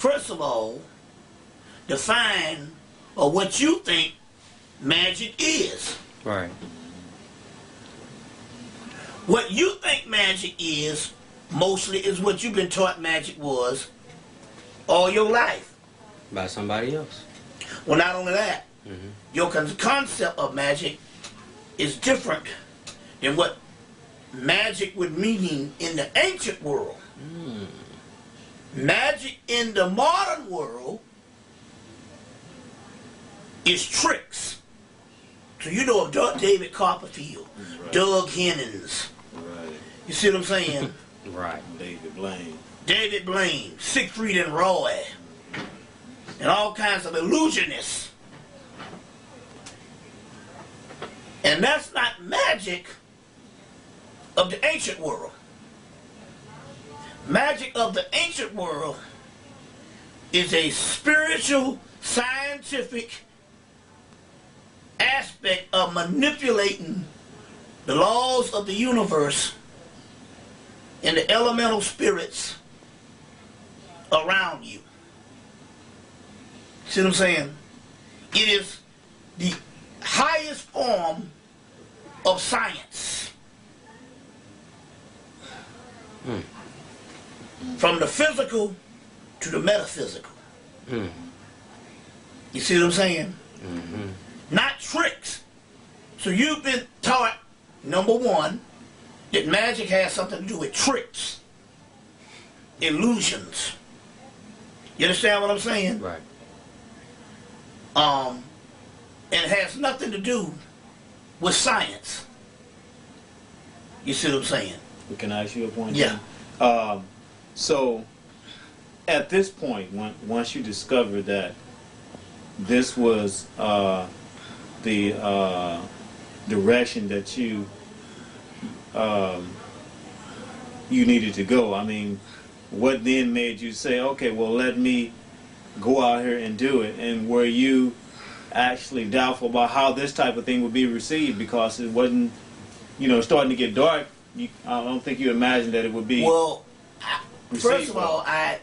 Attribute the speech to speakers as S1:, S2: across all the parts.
S1: first of all, define or what you think magic is.
S2: Right.
S1: What you think magic is, mostly is what you've been taught magic was all your life.
S2: By somebody else.
S1: Well, not only that,
S2: Mm-hmm.
S1: your concept of magic is different than what magic would mean in the ancient world.
S2: Mm.
S1: Magic in the modern world is tricks. So you know of David Copperfield, right. Doug Hennings.
S3: Right.
S1: You see what I'm saying?
S2: Right.
S3: David Blaine,
S1: Siegfried and Roy, and all kinds of illusionists. And that's not magic of the ancient world. Magic of the ancient world is a spiritual, scientific aspect of manipulating the laws of the universe and the elemental spirits around you. See what I'm saying? It is the highest form of science.
S2: Mm.
S1: From the physical to the metaphysical.
S2: Mm.
S1: You see what I'm saying?
S2: Mm-hmm.
S1: Not tricks. So you've been taught, number one, that magic has something to do with tricks, illusions. You understand what I'm saying?
S2: Right.
S1: And it has nothing to do with science. You see what I'm saying?
S3: Can I ask you a point?
S1: Yeah.
S3: So, at this point, once you discovered that this was the direction that you needed to go, I mean, what then made you say, okay, well, let me go out here and do it? And were you actually doubtful about how this type of thing would be received, because it wasn't, starting to get dark? I don't think you imagined that it would be.
S1: Well, first of all, I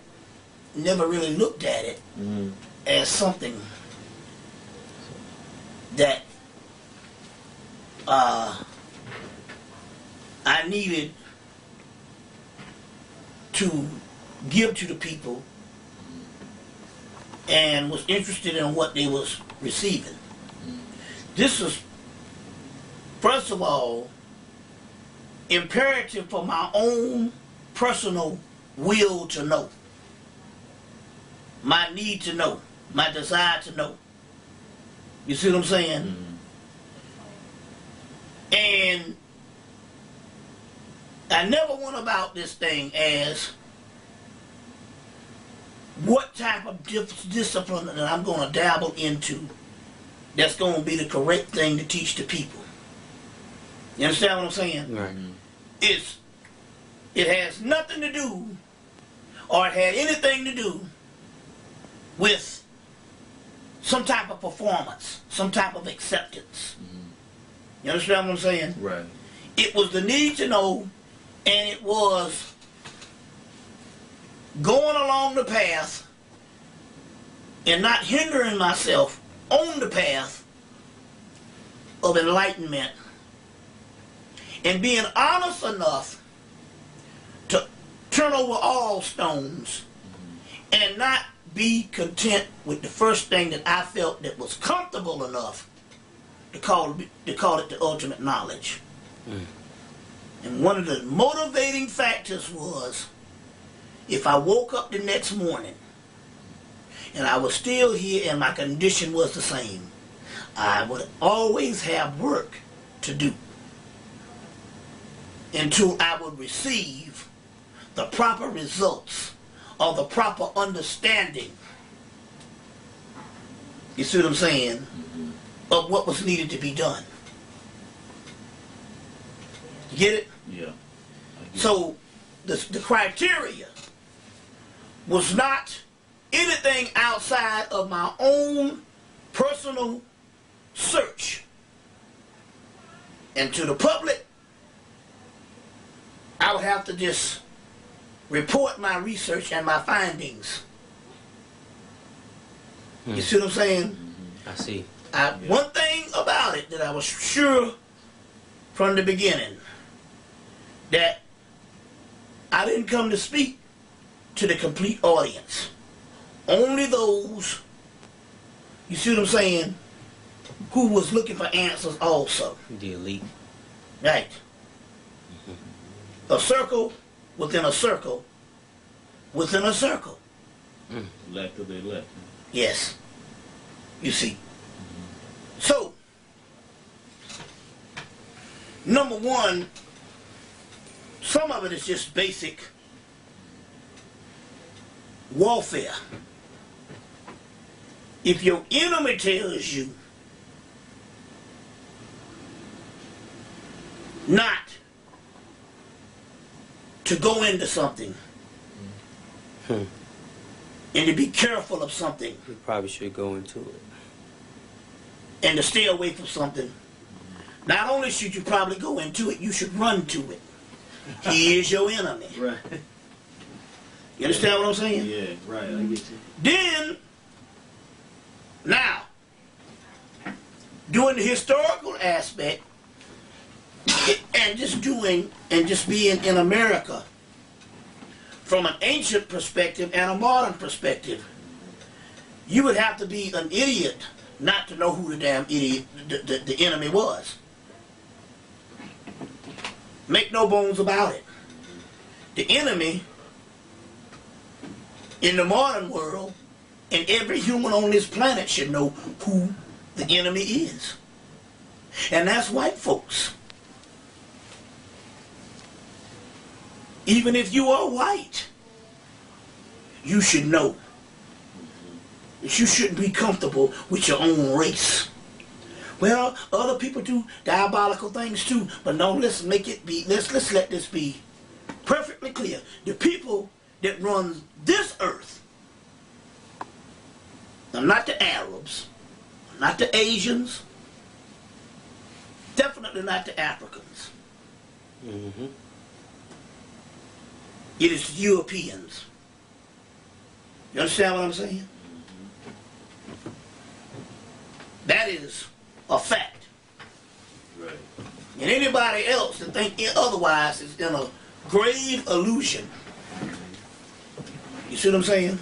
S1: never really looked at it as something that I needed to give to the people, and was interested in what they was receiving. This was, first of all, imperative for my own personal will to know, my need to know, my desire to know. You see what I'm saying? And I never went about this thing as what type of discipline that I'm going to dabble into that's going to be the correct thing to teach the people. You understand what I'm saying?
S2: Right.
S1: It has nothing to do, or it had anything to do with some type of performance, some type of acceptance. You understand what I'm saying?
S3: Right.
S1: It was the need to know, and it was going along the path and not hindering myself on the path of enlightenment, and being honest enough to turn over all stones and not be content with the first thing that I felt that was comfortable enough to call it the ultimate knowledge. And one of the motivating factors was, if I woke up the next morning and I was still here and my condition was the same, I would always have work to do until I would receive the proper results or the proper understanding, you see what I'm saying, of what was needed to be done. You get it?
S3: Yeah.
S1: So the criteria was not anything outside of my own personal search. And to the public, I would have to just report my research and my findings. You see what I'm saying?
S2: I see.
S1: One thing about it that I was sure from the beginning, that I didn't come to speak to the complete audience. Only those, you see what I'm saying, who was looking for answers also.
S2: The elite.
S1: Right. A circle within a circle within a circle.
S3: Elect of the elect.
S1: Yes. You see. So, number one, some of it is just basic warfare. If your enemy tells you not to go into something and to be careful of something
S2: You probably should go into it.
S1: and to stay away from something, not only should you probably go into it, you should run to it. He is your enemy.
S3: Right.
S1: You understand what I'm saying?
S3: Yeah, right. I get you.
S1: Then, now, doing the historical aspect and just being in America from an ancient perspective and a modern perspective, you would have to be an idiot not to know who the damn idiot the enemy was. Make no bones about it. The enemy in the modern world, and every human on this planet should know who the enemy is. And that's white folks. Even if you are white, you should know that you shouldn't be comfortable with your own race. Well, other people do diabolical things too, but no, let's let this be perfectly clear. The people that run this earth are not the Arabs, not the Asians, definitely not the Africans. It is the Europeans. You understand what I'm saying? That is a fact.
S3: Right.
S1: And anybody else that think otherwise is in a grave illusion. You see what I'm saying?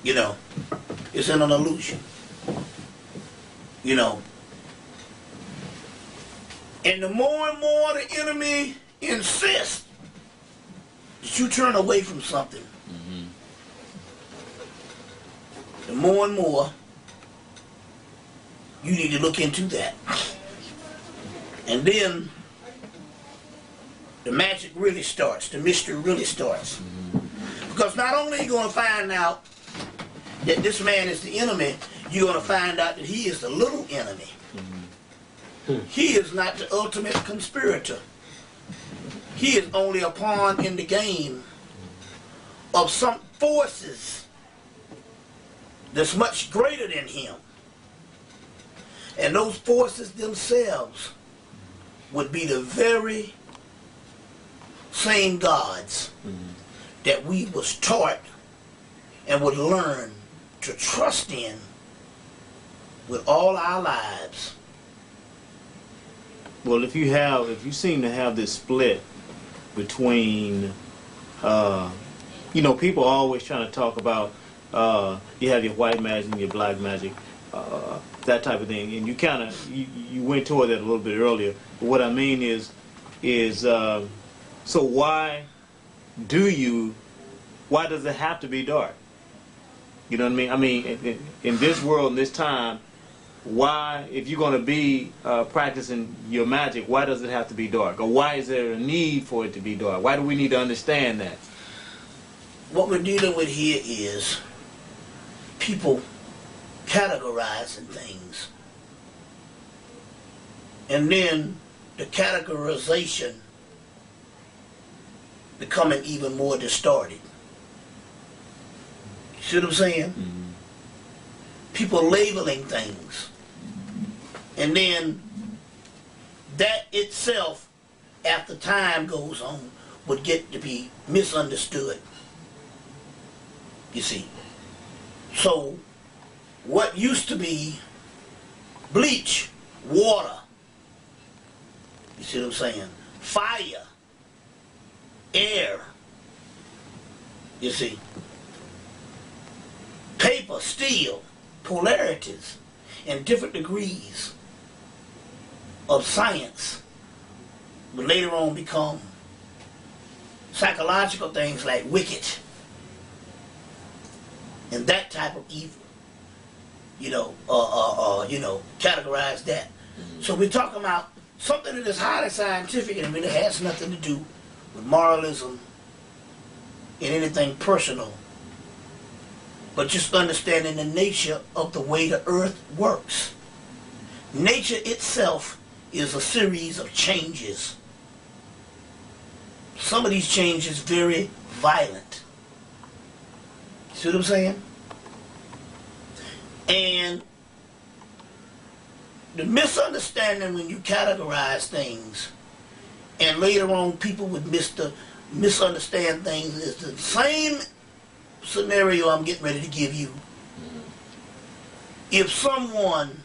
S1: You know, it's in an illusion. You know. And the more and more the enemy insists that you turn away from something, the more and more you need to look into that. And then the magic really starts, the mystery really starts. Because not only are you going to find out that this man is the enemy, you're going to find out that he is the little enemy. He is not the ultimate conspirator. He is only a pawn in the game of some forces that's much greater than him. And those forces themselves would be the very same gods that we was taught and would learn to trust in with all our lives.
S3: Well, if you seem to have this split between, people are always trying to talk about, you have your white magic and your black magic, that type of thing, and you went toward that a little bit earlier. But what I mean is so why does it have to be dark? You know what I mean? I mean, in this world, in this time, why, if you're going to be practicing your magic, why does it have to be dark? Or why is there a need for it to be dark? Why do we need to understand that?
S1: What we're dealing with here is people categorizing things. And then the categorization becoming even more distorted. You see what I'm saying? People labeling things. And then that itself, after time goes on, would get to be misunderstood. You see. So, what used to be bleach, water, you see what I'm saying? Fire, air, you see. Paper, steel, polarities, and different degrees of science will later on become psychological things like wicked and that type of evil. Categorize that. So we're talking about something that is highly scientific and really has nothing to do with moralism and anything personal, but just understanding the nature of the way the earth works. Nature itself is a series of changes. Some of these changes very violent. See what I'm saying? And the misunderstanding when you categorize things, and later on people would misunderstand things, is the same scenario I'm getting ready to give you. If someone